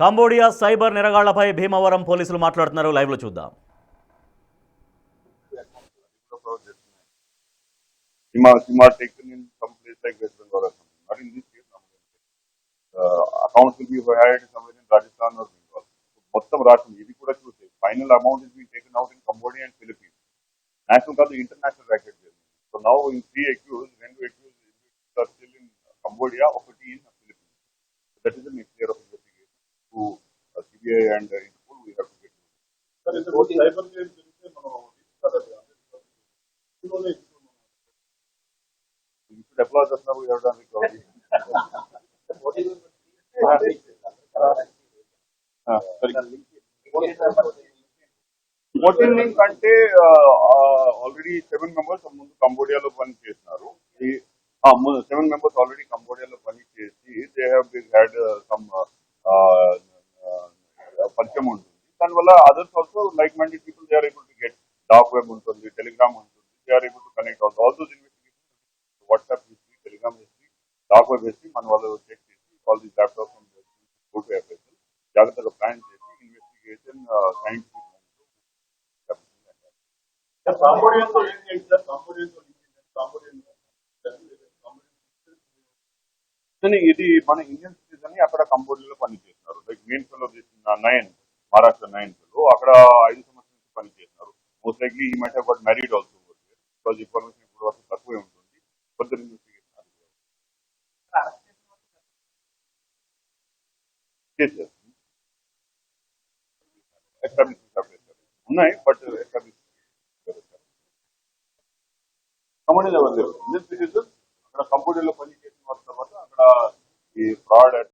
Cambodia cyber నిరగాళ్లపై Bhimavaram పోలీసులు మాట్లాడుతున్నారు. Live లో చూద్దాం. Taken in some place like West Bengal or something. Not in this case, accounts will be hired somewhere in Rajasthan or Bengal. So, Mottam Rasham, ఇది కూడా చూస్తే final amount is being taken out in Cambodia and Philippines. National కాదు international racket there. So now in 3 accused, 2 accused are still in Cambodia, ఒకటి in Philippines. So that is the next layer of investigation to CBI and Interpol we have to get. Sir, is the cyber crime you should applaud us now we have done recovery. Voting link అంటే already 7 members ముందు కంబోడియాలో పని చేస్తున్నారు. 7 members already కంబోడియాలో పని చేసి they have had some పరిచయం ఉంటుంది. దానివల్ల others also like minded people they are able to get dark web ఉంటుంది, టెలిగ్రామ్ ఉంటుంది, they are able to connect all those investigation WhatsApp history, Telegram history, dark web history మన వాళ్ళు check చేసి all these laptops go to FSL జాగ్రత్తగా plan చేసి investigation scientific ఇది మన Indian citizen అని అక్కడ కంబోడియాలో పని చేస్తున్నారు. Like main fellow nine Maharashtra 9 fellow అక్కడ 5 సంవత్సరాల నుంచి పని చేస్తున్నారు. Most likely he might have got married also because information ఇప్పుడు వరకు తక్కువే ఉంటుంది. ఫర్దర్ ఇన్వెస్టిగేషన్ ఉన్నాయి బట్ కంబోడియాలో ఎవరు లేరు. ఇండియన్ సిటీజన్ అక్కడ కంబోడియాలో పని చేసిన తర్వాత అక్కడ ఈ ఫ్రాడ్